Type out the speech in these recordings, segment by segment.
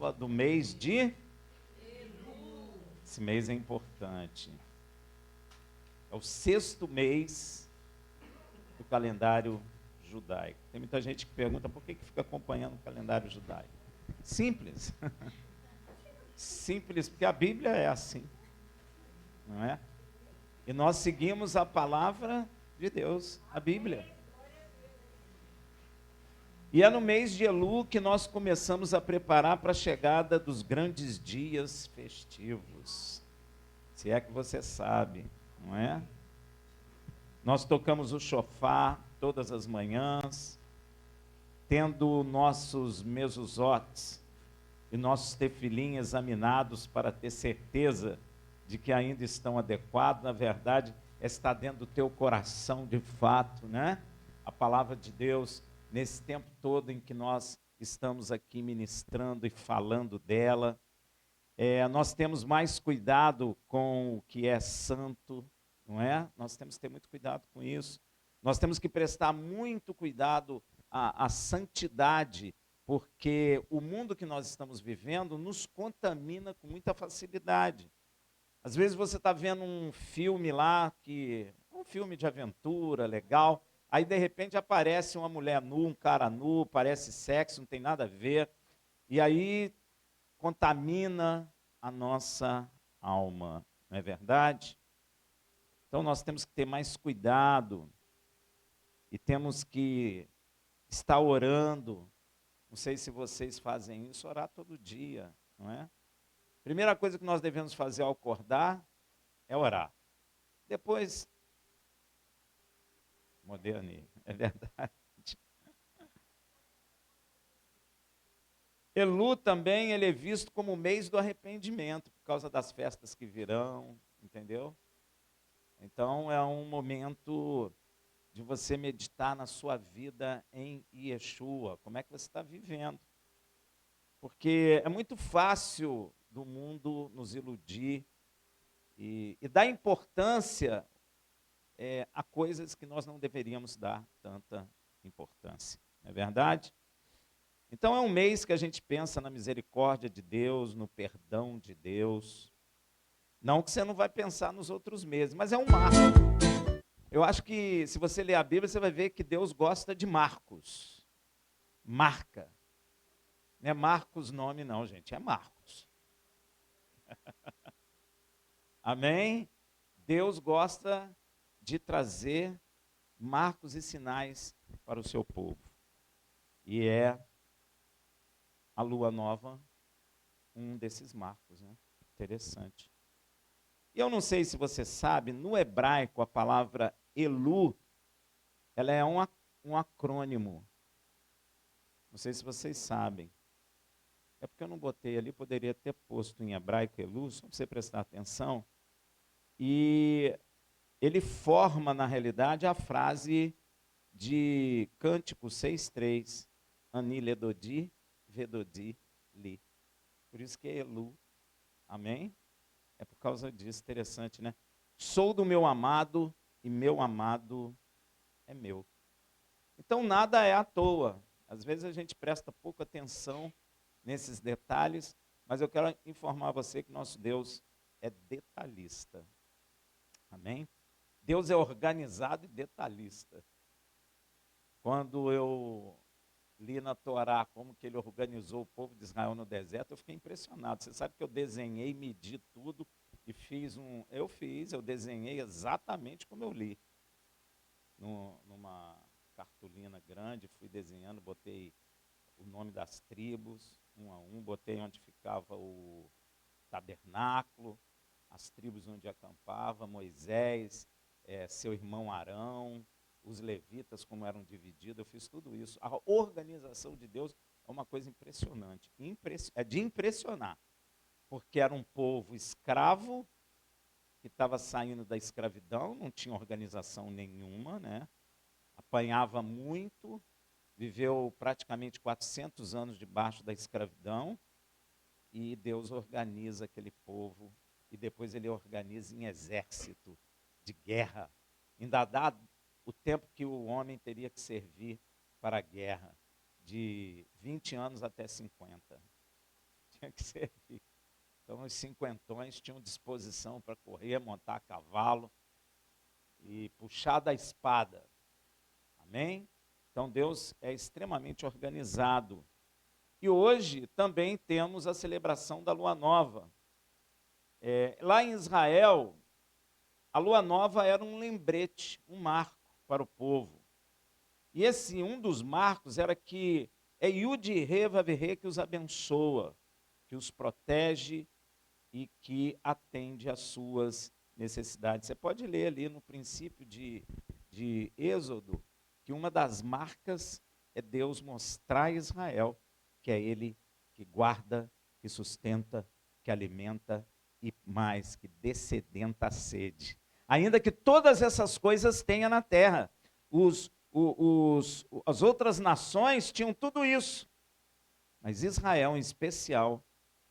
oitava do mês de... Esse mês é importante. É o 6º mês do calendário judaico. Tem muita gente que pergunta por que fica acompanhando o calendário judaico. Simples. Simples, porque a Bíblia é assim, não é? E nós seguimos a palavra de Deus, a Bíblia. E é no mês de Elu que nós começamos a preparar para a chegada dos grandes dias festivos. Se é que você sabe, não é? Nós tocamos o shofar todas as manhãs, tendo nossos mesuzotes e nossos tefilim examinados para ter certeza de que ainda estão adequados. Na verdade, está dentro do teu coração de fato, né? A palavra de Deus, nesse tempo todo em que nós estamos aqui ministrando e falando dela. Nós temos mais cuidado com o que é santo, não é? Nós temos que ter muito cuidado com isso. Nós temos que prestar muito cuidado à santidade, porque o mundo que nós estamos vivendo nos contamina com muita facilidade. Às vezes você está vendo um filme lá, um filme de aventura, legal, aí de repente aparece uma mulher nua, um cara nu, parece sexo, não tem nada a ver, e aí contamina a nossa alma, não é verdade? Então nós temos que ter mais cuidado e temos que estar orando. Não sei se vocês fazem isso, orar todo dia, não é? Primeira coisa que nós devemos fazer ao acordar é orar. Depois, moderne, é verdade. Elu também ele é visto como o mês do arrependimento, por causa das festas que virão, entendeu? Então é um momento de você meditar na sua vida em Yeshua, como é que você está vivendo. Porque é muito fácil do mundo nos iludir e dar importância a coisas que nós não deveríamos dar tanta importância, não é verdade? Então é um mês que a gente pensa na misericórdia de Deus, no perdão de Deus. Não que você não vai pensar nos outros meses, mas é um marco. Eu acho que se você ler a Bíblia, você vai ver que Deus gosta de marcos. Marca. Não é Marcos nome não, gente, é Marcos. Amém? Deus gosta de trazer marcos e sinais para o seu povo. E é a lua nova um desses marcos, né? Interessante. E eu não sei se você sabe, no hebraico a palavra Elu, ela é um acrônimo. Não sei se vocês sabem. É porque eu não botei ali, poderia ter posto em hebraico Elu, só para você prestar atenção. E ele forma, na realidade, a frase de Cântico 6,3. Ani ledodi, vedodi, li. Por isso que é Elu. Amém? É por causa disso, interessante, né? Sou do meu amado e meu amado é meu. Então nada é à toa. Às vezes a gente presta pouca atenção nesses detalhes, mas eu quero informar você que nosso Deus é detalhista. Amém? Deus é organizado e detalhista. Quando eu li na Torá como que ele organizou o povo de Israel no deserto, eu fiquei impressionado. Você sabe que eu desenhei, medi tudo e eu desenhei exatamente como eu li. Numa cartolina grande, fui desenhando, botei o nome das tribos, um a um, botei onde ficava o tabernáculo, as tribos onde acampava, Moisés, seu irmão Arão, os levitas como eram divididos, eu fiz tudo isso. A organização de Deus é uma coisa impressionante, é de impressionar, porque era um povo escravo, que estava saindo da escravidão, não tinha organização nenhuma, né? Apanhava muito, viveu praticamente 400 anos debaixo da escravidão, e Deus organiza aquele povo, e depois ele organiza em exército de guerra. Ainda dá o tempo que o homem teria que servir para a guerra, de 20 anos até 50. que você fica. Então, os cinquentões tinham disposição para correr, montar a cavalo e puxar da espada. Amém? Então, Deus é extremamente organizado. E hoje também temos a celebração da Lua Nova. Lá em Israel, a Lua Nova era um lembrete, um marco para o povo. E um dos marcos era que é Yud-He Vav-He que os abençoa, que os protege e que atende às suas necessidades. Você pode ler ali no princípio de Êxodo, que uma das marcas é Deus mostrar a Israel que é Ele que guarda, que sustenta, que alimenta e mais, que descedenta a sede. Ainda que todas essas coisas tenha na terra. As outras nações tinham tudo isso, mas Israel em especial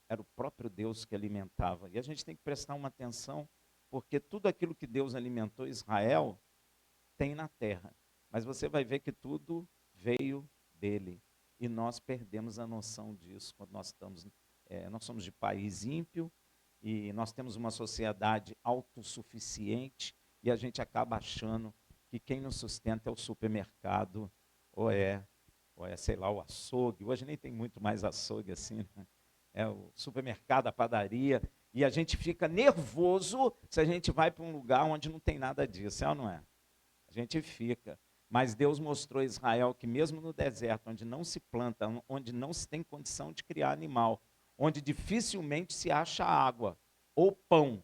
era o próprio Deus que alimentava. E a gente tem que prestar uma atenção, porque tudo aquilo que Deus alimentou Israel tem na terra. Mas você vai ver que tudo veio dele. E nós perdemos a noção disso quando nós somos de país ímpio e nós temos uma sociedade autossuficiente e a gente acaba achando que quem nos sustenta é o supermercado ou sei lá, o açougue. Hoje nem tem muito mais açougue assim, né? É o supermercado, a padaria, e a gente fica nervoso se a gente vai para um lugar onde não tem nada disso, é ou não é? A gente fica. Mas Deus mostrou a Israel que mesmo no deserto, onde não se planta, onde não se tem condição de criar animal, onde dificilmente se acha água ou pão,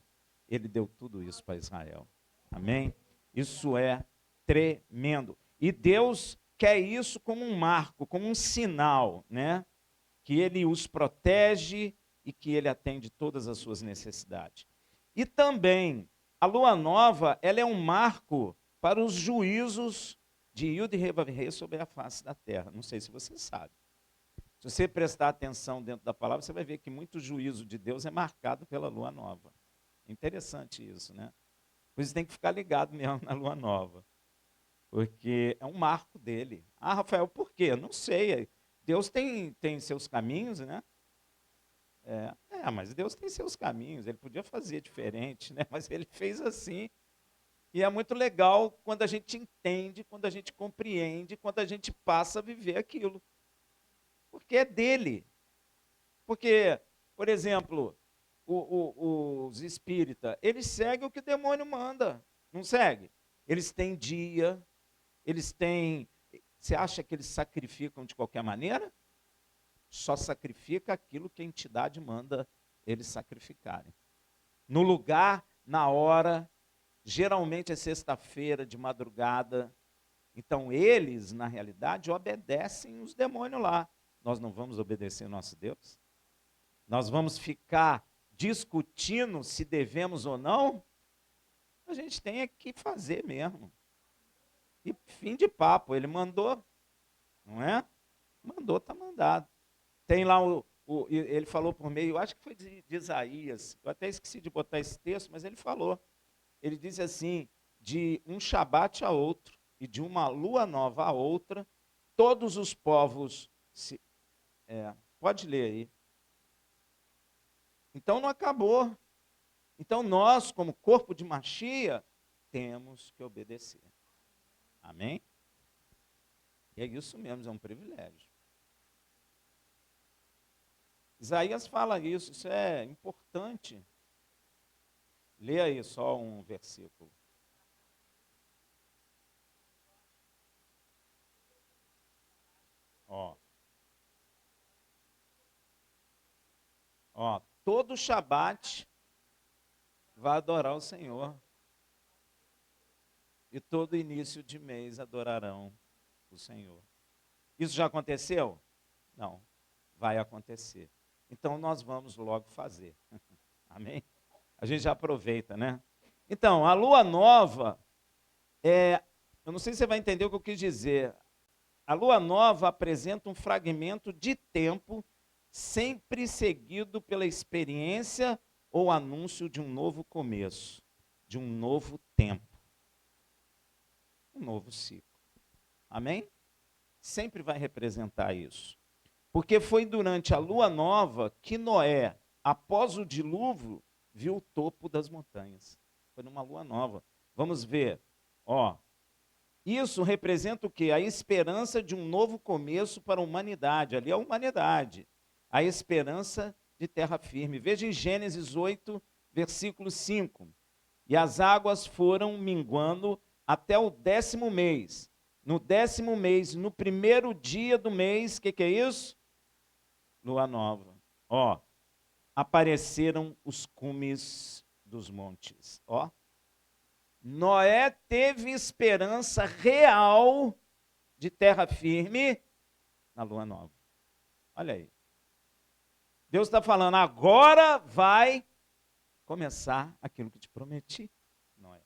Ele deu tudo isso para Israel. Amém? Isso é tremendo. E Deus quer isso como um marco, como um sinal, né? Que Ele os protege e que Ele atende todas as suas necessidades. E também, a lua nova, ela é um marco para os juízos de Yud-He Vav-He sobre a face da terra. Não sei se você sabe. Se você prestar atenção dentro da palavra, você vai ver que muito juízo de Deus é marcado pela lua nova. Interessante isso, né? Por isso tem que ficar ligado mesmo na lua nova. Porque é um marco dele. Ah, Rafael, por quê? Não sei. Deus tem seus caminhos, né? Mas Deus tem seus caminhos. Ele podia fazer diferente, né? Mas ele fez assim. E é muito legal quando a gente entende, quando a gente compreende, quando a gente passa a viver aquilo. Porque é dele. Porque, por exemplo, os espíritas, eles seguem o que o demônio manda. Não segue? Eles têm dia, eles têm. Você acha que eles sacrificam de qualquer maneira? Só sacrifica aquilo que a entidade manda eles sacrificarem. No lugar, na hora, geralmente é sexta-feira, de madrugada. Então, eles, na realidade, obedecem os demônios lá. Nós não vamos obedecer nosso Deus? Nós vamos ficar discutindo se devemos ou não? A gente tem que fazer mesmo. E fim de papo, ele mandou, não é? Mandou, está mandado. Tem lá ele falou por meio, acho que foi de Isaías, eu até esqueci de botar esse texto, mas ele falou. Ele disse assim, de um Shabat a outro, e de uma lua nova a outra, todos os povos pode ler aí. Então não acabou. Então nós, como corpo de Machia, temos que obedecer. Amém? E é isso mesmo, é um privilégio. Isaías fala isso, isso é importante. Lê aí só um versículo. Todo Shabat vai adorar o Senhor. E todo início de mês adorarão o Senhor. Isso já aconteceu? Não, vai acontecer. Então nós vamos logo fazer. Amém? A gente já aproveita, né? Então, a lua nova eu não sei se você vai entender o que eu quis dizer. A lua nova apresenta um fragmento de tempo sempre seguido pela experiência ou anúncio de um novo começo, de um novo tempo, um novo ciclo. Amém? Sempre vai representar isso. Porque foi durante a lua nova que Noé, após o dilúvio, viu o topo das montanhas. Foi numa lua nova. Vamos ver. Ó, isso representa o quê? A esperança de um novo começo para a humanidade. Ali é a humanidade. A esperança de terra firme. Veja em Gênesis 8, versículo 5. E as águas foram minguando até o 10º mês. No 10º mês, no primeiro dia do mês, o que é isso? Lua nova. Ó, apareceram os cumes dos montes. Ó, Noé teve esperança real de terra firme na lua nova. Olha aí. Deus está falando, agora vai começar aquilo que te prometi, Noé.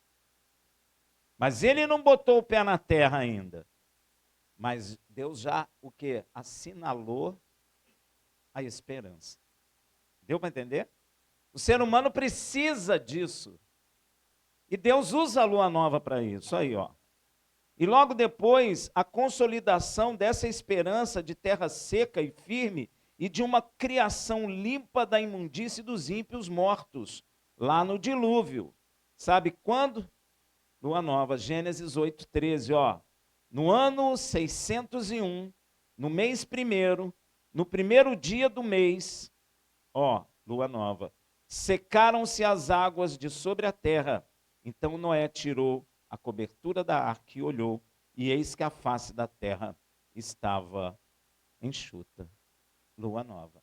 Mas ele não botou o pé na terra ainda. Mas Deus já, o quê? Assinalou a esperança. Deu para entender? O ser humano precisa disso. E Deus usa a lua nova para isso. Aí, ó. E logo depois, a consolidação dessa esperança de terra seca e firme e de uma criação limpa da imundície dos ímpios mortos, lá no dilúvio. Sabe quando? Lua nova, Gênesis 8:13, ó. No ano 601, no mês primeiro, no primeiro dia do mês, ó, lua nova, secaram-se as águas de sobre a terra. Então Noé tirou a cobertura da arca e olhou, e eis que a face da terra estava enxuta. Lua nova.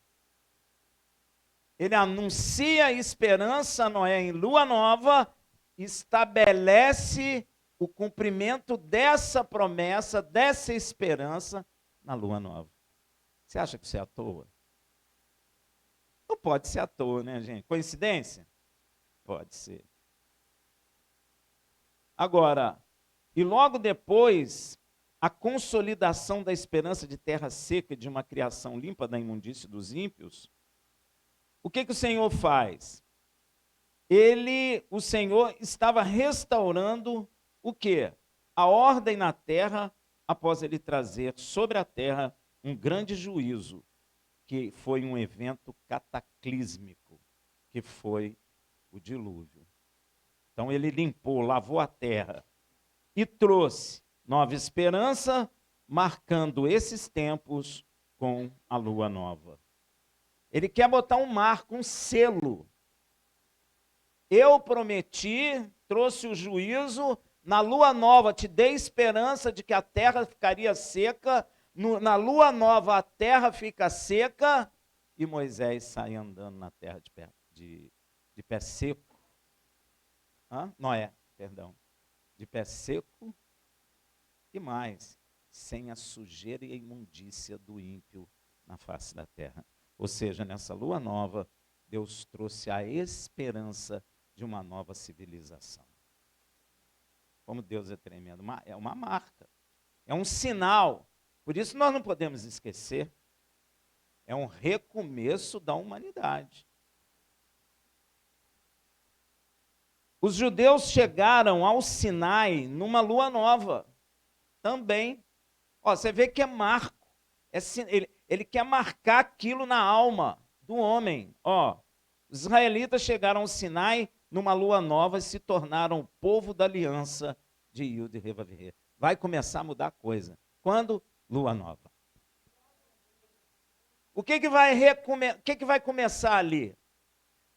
Ele anuncia a esperança a Noé em lua nova, estabelece o cumprimento dessa promessa, dessa esperança na lua nova. Você acha que isso é à toa? Não pode ser à toa, né, gente? Coincidência? Pode ser. Agora, e logo depois, a consolidação da esperança de terra seca e de uma criação limpa da imundície dos ímpios, o que o Senhor faz? O Senhor estava restaurando o quê? A ordem na terra, após ele trazer sobre a terra um grande juízo, que foi um evento cataclísmico, que foi o dilúvio. Então ele limpou, lavou a terra e trouxe nova esperança, marcando esses tempos com a lua nova. Ele quer botar um marco, um selo. Eu prometi, trouxe o juízo, na lua nova te dei esperança de que a terra ficaria seca, na lua nova a terra fica seca, e Moisés sai andando na terra de pé seco. Noé, perdão, de pé seco e mais, sem a sujeira e a imundícia do ímpio na face da terra. Ou seja, nessa lua nova, Deus trouxe a esperança de uma nova civilização. Como Deus é tremendo, é uma marca, é um sinal. Por isso nós não podemos esquecer, é um recomeço da humanidade. Os judeus chegaram ao Sinai numa lua nova também. Ó, você vê que é marco. Ele quer marcar aquilo na alma do homem. Ó, os israelitas chegaram ao Sinai numa lua nova e se tornaram o povo da aliança de Yud e Revavirê. Vai começar a mudar a coisa. Quando? Lua nova. O que vai começar ali?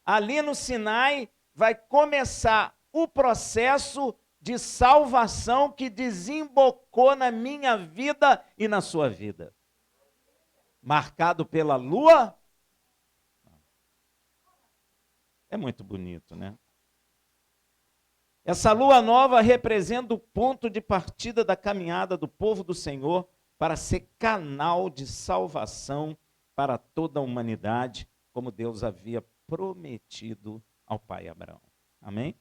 Ali no Sinai vai começar o processo de salvação que desembocou na minha vida e na sua vida. Marcado pela lua. É muito bonito, né? Essa lua nova representa o ponto de partida da caminhada do povo do Senhor para ser canal de salvação para toda a humanidade, como Deus havia prometido ao pai Abraão. Amém?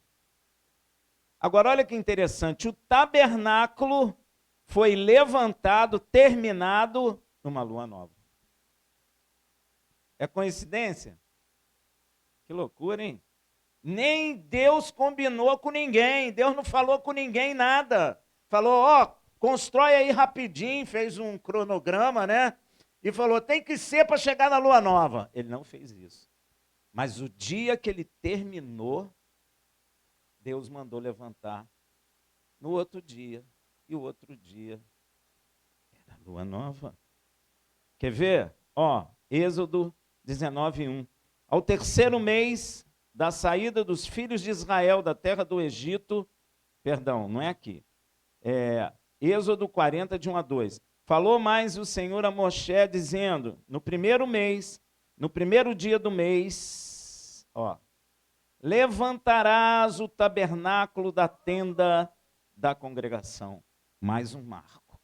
Agora, olha que interessante, o tabernáculo foi levantado, terminado numa lua nova. É coincidência? Que loucura, hein? Nem Deus combinou com ninguém, Deus não falou com ninguém nada. Falou, ó, constrói aí rapidinho, fez um cronograma, né? e falou, tem que ser para chegar na lua nova. Ele não fez isso. Mas o dia que ele terminou, Deus mandou levantar no outro dia, e o outro dia era lua nova. Quer ver? Ó, Êxodo 19:1. Ao terceiro mês da saída dos filhos de Israel da terra do Egito, perdão, não é aqui, Êxodo 40, de 1 a 2. Falou mais o Senhor a Moshe, dizendo, no primeiro mês, no primeiro dia do mês, ó, levantarás o tabernáculo da tenda da congregação. Mais um marco.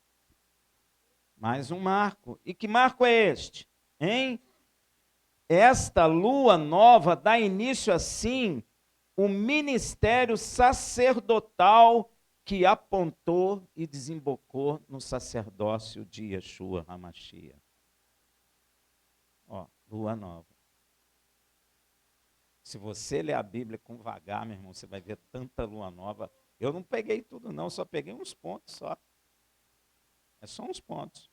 Mais um marco. E que marco é este? Hein? Esta lua nova dá início, assim, o ministério sacerdotal que apontou e desembocou no sacerdócio de Yeshua HaMashiach. Ó, lua nova. Se você ler a Bíblia com vagar, meu irmão, você vai ver tanta lua nova. Eu não peguei tudo, não, só peguei uns pontos só. É só uns pontos.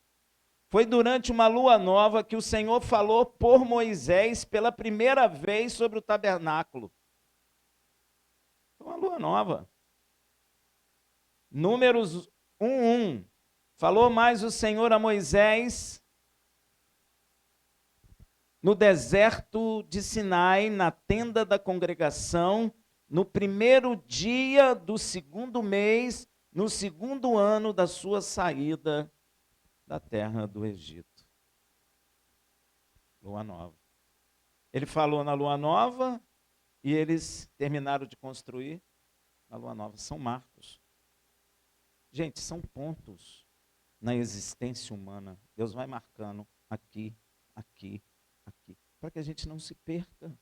Foi durante uma lua nova que o Senhor falou por Moisés pela primeira vez sobre o tabernáculo. Foi uma lua nova. Números 1:1. Falou mais o Senhor a Moisés no deserto de Sinai, na tenda da congregação, no primeiro dia do segundo mês, no segundo ano da sua saída da terra do Egito. Lua nova. Ele falou na lua nova e eles terminaram de construir na lua nova. São marcos. Gente, são pontos na existência humana. Deus vai marcando aqui, aqui, aqui, para que a gente não se perca.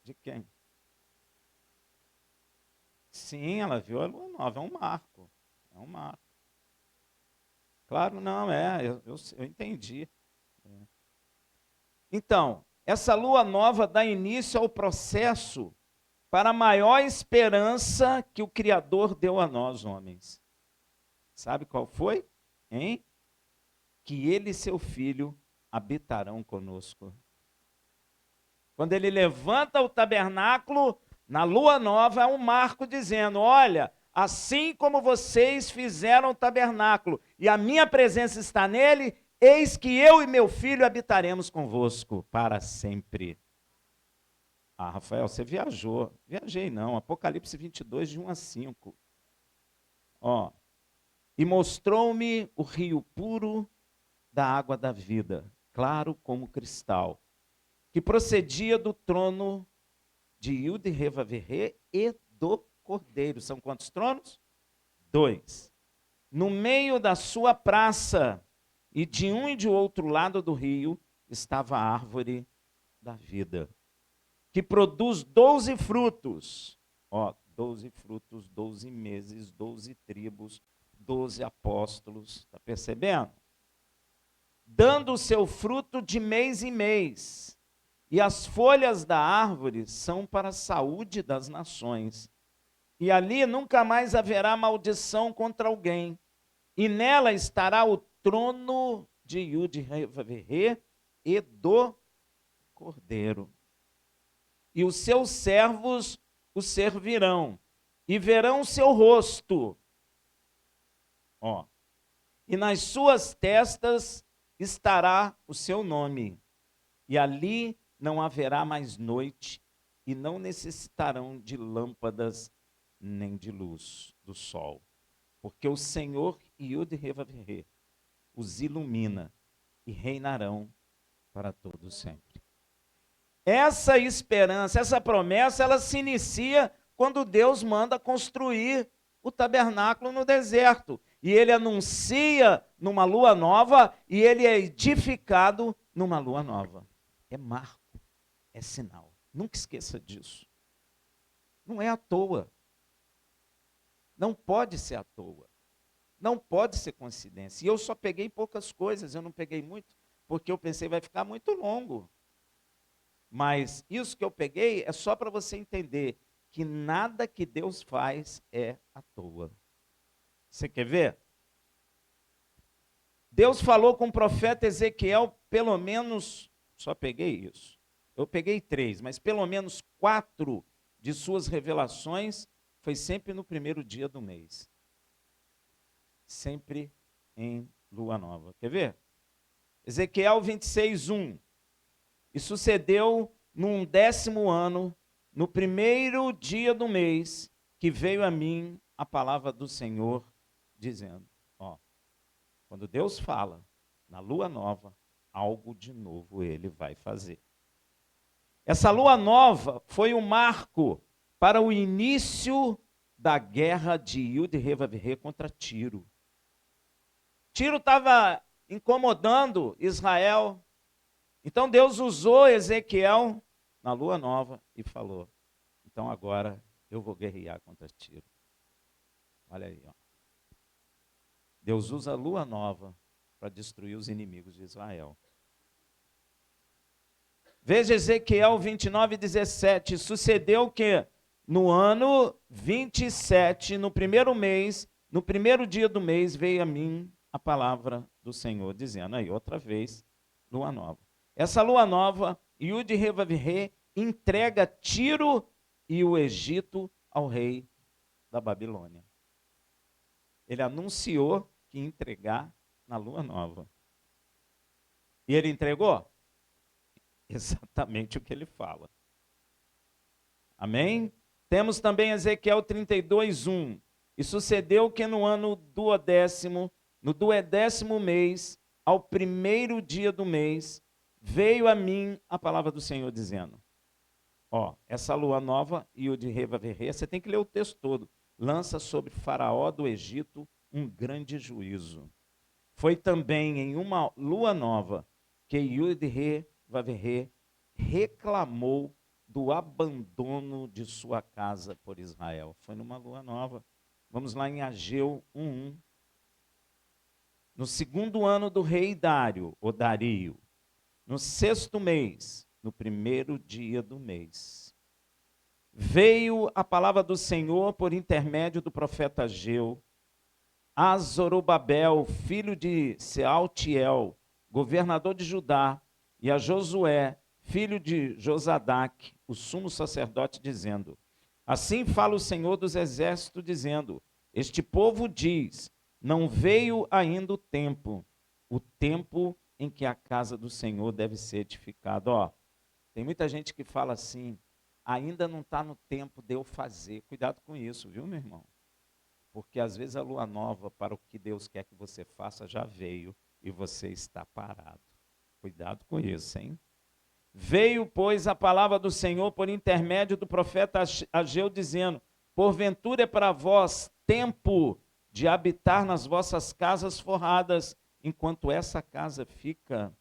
De quem? Sim, ela viu a lua nova, é um marco. É um marco. Claro, não, eu entendi. Então, essa lua nova dá início ao processo para a maior esperança que o Criador deu a nós, homens. Sabe qual foi? Hein? Que ele e seu filho habitarão conosco. Quando ele levanta o tabernáculo, na lua nova é um marco dizendo, olha, assim como vocês fizeram o tabernáculo e a minha presença está nele, eis que eu e meu filho habitaremos convosco para sempre. Ah, Rafael, você viajou. Viajei não, Apocalipse 22, de 1 a 5. Ó, e mostrou-me o rio puro da água da vida, claro como cristal, que procedia do trono de Yud-Heh-Vav-Heh e do Cordeiro. São quantos tronos? 2. No meio da sua praça, e de um e de outro lado do rio, estava a árvore da vida, que produz 12 frutos. Ó, 12 frutos, 12 meses, 12 tribos, 12 apóstolos. Está percebendo? Dando o seu fruto de mês em mês. E as folhas da árvore são para a saúde das nações. E ali nunca mais haverá maldição contra alguém. E nela estará o trono de Yud-Heh-Vav-Heh e do Cordeiro. E os seus servos o servirão, e verão o seu rosto. Ó. E nas suas testas estará o seu nome. E ali não haverá mais noite, e não necessitarão de lâmpadas nem de luz do sol. Porque o Senhor Yud-Heh-Vav-Heh os ilumina e reinarão para todo sempre. Essa esperança, essa promessa, ela se inicia quando Deus manda construir o tabernáculo no deserto. E ele anuncia numa lua nova e ele é edificado numa lua nova. É marco, é sinal. Nunca esqueça disso. Não é à toa. Não pode ser à toa. Não pode ser coincidência. E eu só peguei poucas coisas, eu não peguei muito, porque eu pensei vai ficar muito longo. Mas isso que eu peguei é só para você entender que nada que Deus faz é à toa. Você quer ver? Deus falou com o profeta Ezequiel, pelo menos, só peguei isso. Eu peguei 3, mas pelo menos 4 de suas revelações foi sempre no primeiro dia do mês. Sempre em lua nova. Quer ver? Ezequiel 26:1. E sucedeu num 10º ano, no primeiro dia do mês, que veio a mim a palavra do Senhor, dizendo, ó, quando Deus fala na lua nova, algo de novo ele vai fazer. Essa lua nova foi um marco para o início da guerra de Yud-Heh-Vav-Heh contra Tiro. Tiro estava incomodando Israel. Então Deus usou Ezequiel na lua nova e falou, então agora eu vou guerrear contra Tiro. Olha aí, ó. Deus usa a lua nova para destruir os inimigos de Israel. Veja Ezequiel 29:17. Sucedeu que no ano 27, no primeiro mês, no primeiro dia do mês, veio a mim a palavra do Senhor, dizendo, aí outra vez, lua nova. Essa lua nova, Yud-Heh-Vav-Heh, entrega Tiro e o Egito ao rei da Babilônia. Ele anunciou que ia entregar na lua nova. E ele entregou? Exatamente o que ele fala. Amém? Temos também Ezequiel 32:1. E sucedeu que no ano duodécimo, no 10º mês, ao primeiro dia do mês, veio a mim a palavra do Senhor dizendo, ó, essa lua nova, Yud-Heh-Vav-Heh, você tem que ler o texto todo, lança sobre Faraó do Egito um grande juízo. Foi também em uma lua nova que Yud-Heh-Vav-Heh reclamou do abandono de sua casa por Israel. Foi numa lua nova. Vamos lá em Ageu 1:1. No 2º ano do rei Dário, ou Dario, no 6º mês, no primeiro dia do mês, veio a palavra do Senhor por intermédio do profeta Ageu, a Zorobabel, filho de Sealtiel, governador de Judá, e a Josué, filho de Josadac, o sumo sacerdote, dizendo, assim fala o Senhor dos exércitos, dizendo, este povo diz, não veio ainda o tempo em que a casa do Senhor deve ser edificada. Ó, tem muita gente que fala assim, ainda não está no tempo de eu fazer. Cuidado com isso, viu, meu irmão? Porque às vezes a lua nova para o que Deus quer que você faça já veio e você está parado. Cuidado com isso, hein? Veio, pois, a palavra do Senhor por intermédio do profeta Ageu, dizendo, porventura é para vós tempo de habitar nas vossas casas forradas, enquanto essa casa fica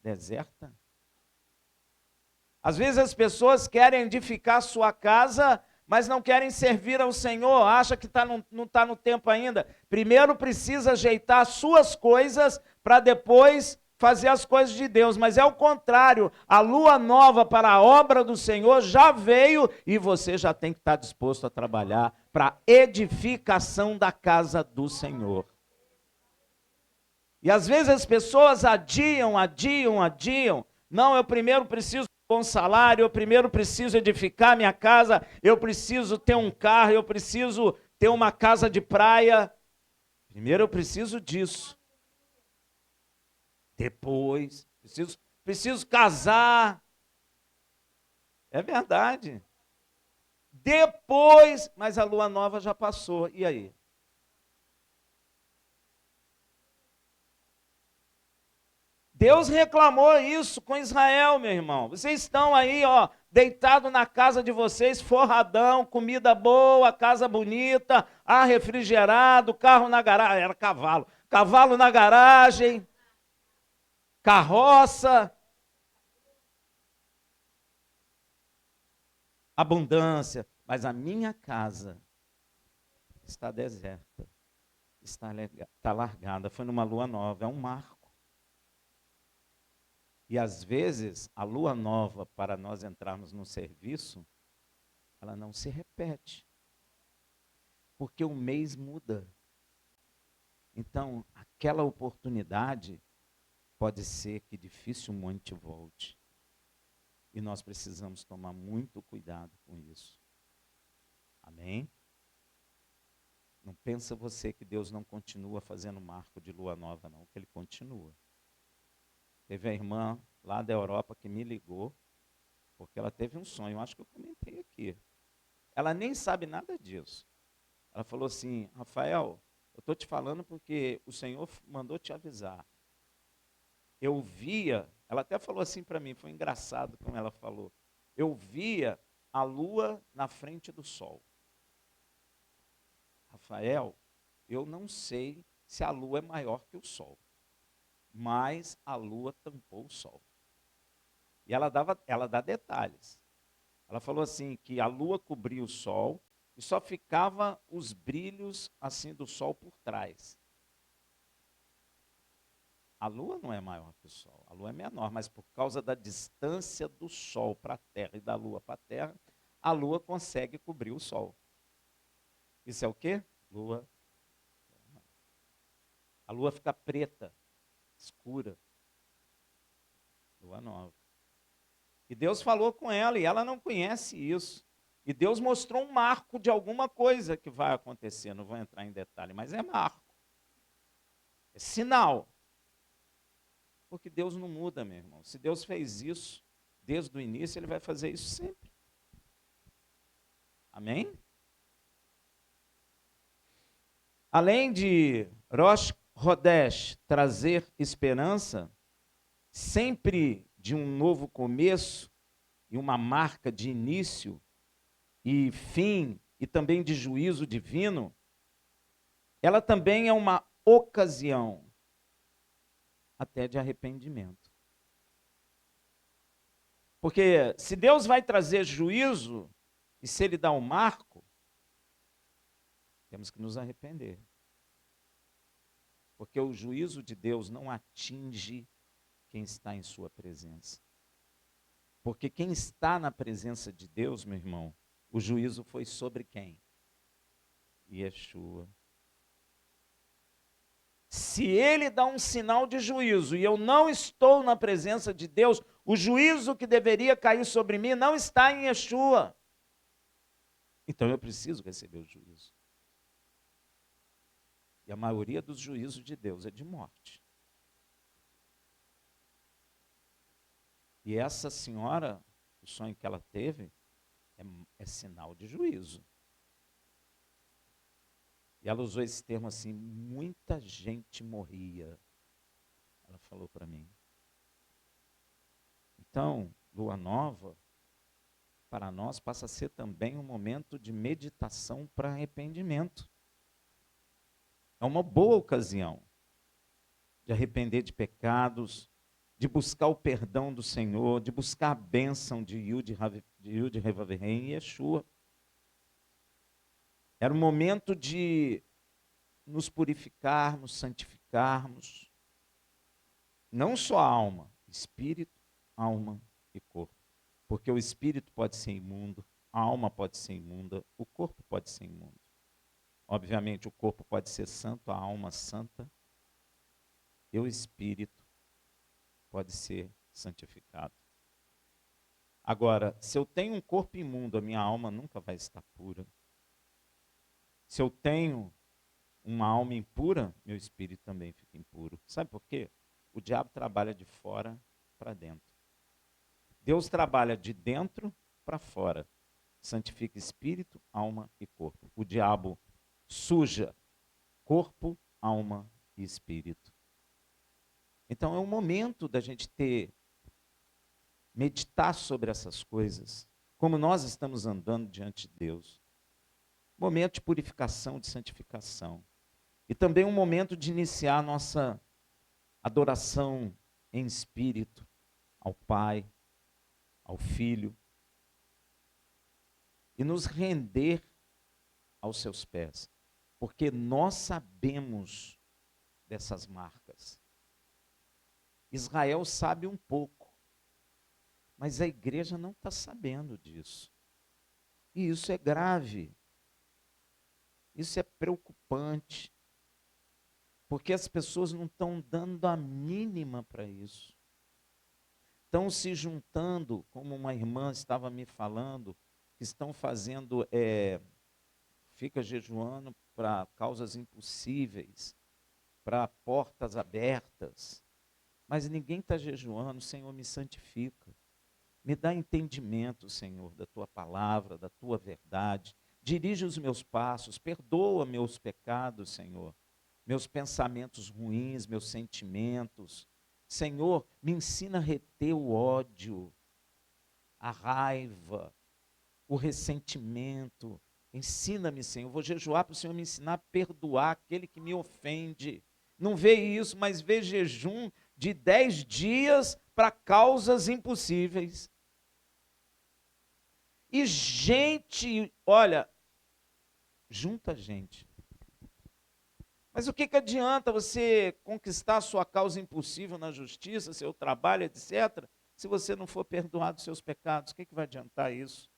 deserta? Às vezes as pessoas querem edificar sua casa, mas não querem servir ao Senhor, acha que não está no tempo ainda. Primeiro precisa ajeitar as suas coisas para depois fazer as coisas de Deus, mas é o contrário, a lua nova para a obra do Senhor já veio e você já tem que estar disposto a trabalhar para a edificação da casa do Senhor. E às vezes as pessoas adiam. Não, eu primeiro preciso de um bom salário, eu primeiro preciso edificar minha casa, eu preciso ter um carro, eu preciso ter uma casa de praia. Primeiro eu preciso disso. Depois, preciso casar. É verdade. Depois, mas a lua nova já passou. E aí? Deus reclamou isso com Israel, meu irmão. Vocês estão aí, ó, deitado na casa de vocês, forradão, comida boa, casa bonita, ar refrigerado, carro na garagem, era cavalo. Cavalo na garagem, carroça, abundância, mas a minha casa está deserta, está largada, foi numa lua nova, é um marco. E às vezes a lua nova para nós entrarmos no serviço, ela não se repete, porque o mês muda. Então, aquela oportunidade pode ser que dificilmente volte. E nós precisamos tomar muito cuidado com isso. Amém? Não pensa você que Deus não continua fazendo marco de lua nova, não, que Ele continua. Teve a irmã lá da Europa que me ligou, porque ela teve um sonho, acho que eu comentei aqui. Ela nem sabe nada disso. Ela falou assim, Rafael, eu estou te falando porque o Senhor mandou te avisar. Eu via, ela até falou assim para mim, foi engraçado como ela falou. Eu via a lua na frente do sol. Rafael, eu não sei se a lua é maior que o sol, mas a lua tampou o sol. E ela dá detalhes. Ela falou assim que a lua cobria o sol e só ficava os brilhos assim do sol por trás. A lua não é maior que o sol, a lua é menor, mas por causa da distância do sol para a Terra e da lua para a Terra, a lua consegue cobrir o sol. Isso é o quê? Lua. A lua fica preta, escura. Lua nova. E Deus falou com ela e ela não conhece isso. E Deus mostrou um marco de alguma coisa que vai acontecer. Não vou entrar em detalhe, mas é marco. É sinal. Porque Deus não muda, meu irmão. Se Deus fez isso desde o início, Ele vai fazer isso sempre. Amém? Além de Rosh Hodesh trazer esperança, sempre de um novo começo e uma marca de início e fim e também de juízo divino, ela também é uma ocasião até de arrependimento. Porque se Deus vai trazer juízo, e se Ele dá um marco, temos que nos arrepender. Porque o juízo de Deus não atinge quem está em sua presença. Porque quem está na presença de Deus, meu irmão, o juízo foi sobre quem? Yeshua. Se ele dá um sinal de juízo e eu não estou na presença de Deus, o juízo que deveria cair sobre mim não está em Yeshua. Então eu preciso receber o juízo. E a maioria dos juízos de Deus é de morte. E essa senhora, o sonho que ela teve, é sinal de juízo. E ela usou esse termo assim, muita gente morria. Ela falou para mim. Então, lua nova, para nós, passa a ser também um momento de meditação para arrependimento. É uma boa ocasião de arrepender de pecados, de buscar o perdão do Senhor, de buscar a bênção de Yud Revaverem e Yeshua. Era um momento de nos purificarmos, santificarmos, não só a alma, espírito, alma e corpo. Porque o espírito pode ser imundo, a alma pode ser imunda, o corpo pode ser imundo. Obviamente, o corpo pode ser santo, a alma santa, e o espírito pode ser santificado. Agora, se eu tenho um corpo imundo, a minha alma nunca vai estar pura. Se eu tenho uma alma impura, meu espírito também fica impuro. Sabe por quê? O diabo trabalha de fora para dentro. Deus trabalha de dentro para fora. Santifica espírito, alma e corpo. O diabo suja corpo, alma e espírito. Então é um momento da gente meditar sobre essas coisas, como nós estamos andando diante de Deus. Momento de purificação, de santificação. E também um momento de iniciar a nossa adoração em espírito ao Pai, ao Filho, e nos render aos seus pés, porque nós sabemos dessas marcas. Israel sabe um pouco, mas a igreja não está sabendo disso. E isso é grave. Isso é preocupante. Porque as pessoas não estão dando a mínima para isso. Estão se juntando, como uma irmã estava me falando, que estão fazendo, fica jejuando para causas impossíveis, para portas abertas. Mas ninguém está jejuando, Senhor, me santifica. Me dá entendimento, Senhor, da tua palavra, da tua verdade. Dirige os meus passos, perdoa meus pecados, Senhor. Meus pensamentos ruins, meus sentimentos. Senhor, me ensina a reter o ódio, a raiva, o ressentimento. Ensina-me, Senhor. Eu vou jejuar para o Senhor me ensinar a perdoar aquele que me ofende. Não vê isso, mas vê jejum de 10 dias para causas impossíveis. E gente, olha, junta gente. Mas o que adianta você conquistar a sua causa impossível na justiça, seu trabalho, etc., se você não for perdoado dos seus pecados? O que vai adiantar isso?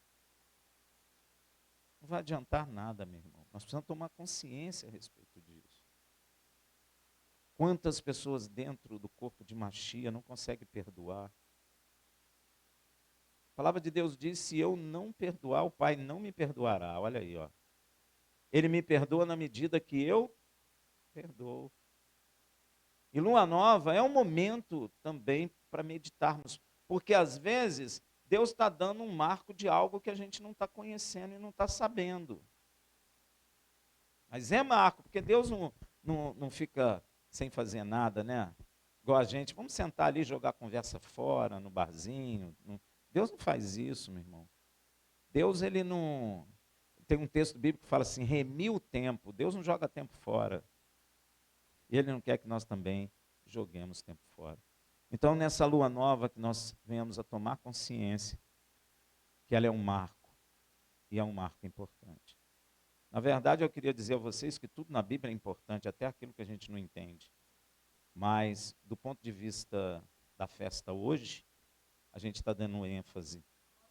Não vai adiantar nada, meu irmão. Nós precisamos tomar consciência a respeito disso. Quantas pessoas dentro do corpo de Machia não conseguem perdoar? A palavra de Deus diz: se eu não perdoar, o Pai não me perdoará. Olha aí, ó. Ele me perdoa na medida que eu perdoo. E lua nova é um momento também para meditarmos, porque às vezes Deus está dando um marco de algo que a gente não está conhecendo e não está sabendo. Mas é marco, porque Deus não fica sem fazer nada, né? Igual a gente, vamos sentar ali e jogar a conversa fora, no barzinho. Deus não faz isso, meu irmão. Deus, ele não... Tem um texto bíblico que fala assim, remir o tempo. Deus não joga tempo fora. E Ele não quer que nós também joguemos tempo fora. Então, nessa lua nova que nós venhamos a tomar consciência que ela é um marco, e é um marco importante. Na verdade, eu queria dizer a vocês que tudo na Bíblia é importante, até aquilo que a gente não entende. Mas, do ponto de vista da festa hoje, a gente está dando ênfase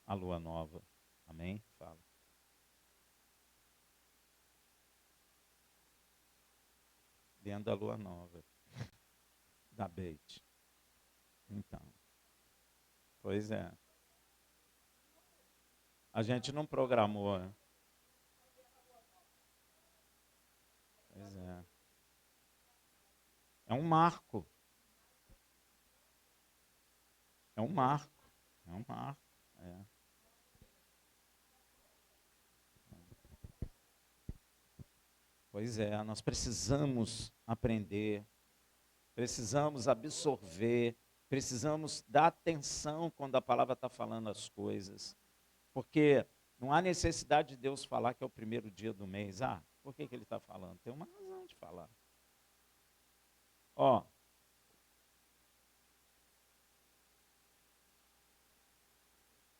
à lua nova. Amém? Fala. Dentro da lua nova. Da Beit. Então. Pois é. A gente não programou, né? Pois é. É um marco. É um marco. É um marco. É. Pois é, nós precisamos aprender, precisamos absorver, precisamos dar atenção quando a palavra está falando as coisas. Porque não há necessidade de Deus falar que é o primeiro dia do mês. Ah, por que ele está falando? Tem uma razão de falar. Ó,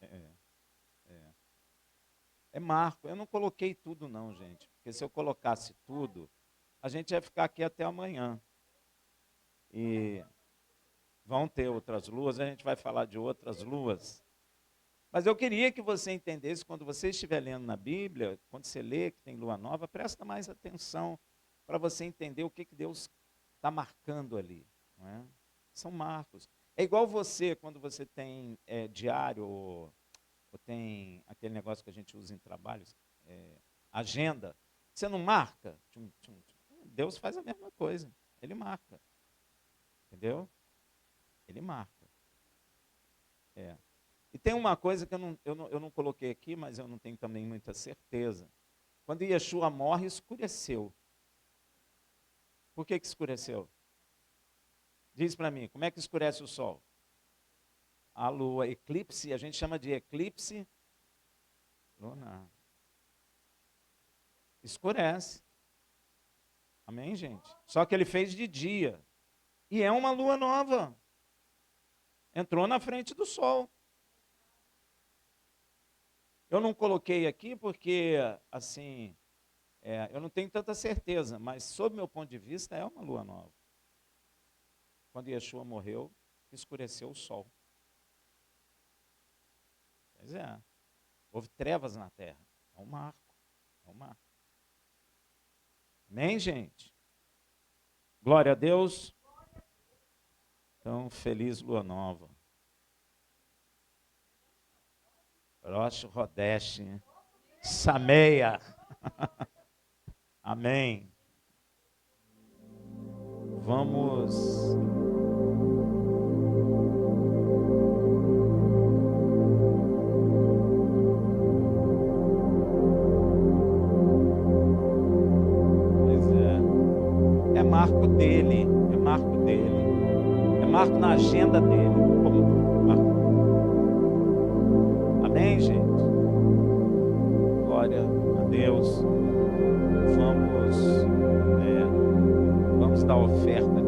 é, é. É marco. Eu não coloquei tudo não, gente. Porque se eu colocasse tudo, a gente ia ficar aqui até amanhã. E vão ter outras luas, a gente vai falar de outras luas. Mas eu queria que você entendesse, quando você estiver lendo na Bíblia, quando você lê que tem lua nova, presta mais atenção para você entender o que Deus está marcando ali. Não é? São marcos. É igual você, quando você tem diário, ou tem aquele negócio que a gente usa em trabalhos, agenda. Você não marca? Tchum, tchum, tchum. Deus faz a mesma coisa. Ele marca. Entendeu? Ele marca. É. E tem uma coisa que eu não coloquei aqui, mas eu não tenho também muita certeza. Quando Yeshua morre, escureceu. Por que escureceu? Diz para mim, como é que escurece o sol? A lua, eclipse, a gente chama de eclipse lunar. Escurece. Amém, gente? Só que ele fez de dia. E é uma lua nova. Entrou na frente do sol. Eu não coloquei aqui porque, assim, eu não tenho tanta certeza, mas, sob meu ponto de vista, é uma lua nova. Quando Yeshua morreu, escureceu o sol. Pois é. Houve trevas na terra. É um marco. É um marco. Amém, gente? Glória a Deus. Então, feliz lua nova. Rosh Hodesh. Sameia. Amém. Vamos marco dele, é marco dele, é marco na agenda dele. Amém, gente? Glória a Deus. Vamos dar oferta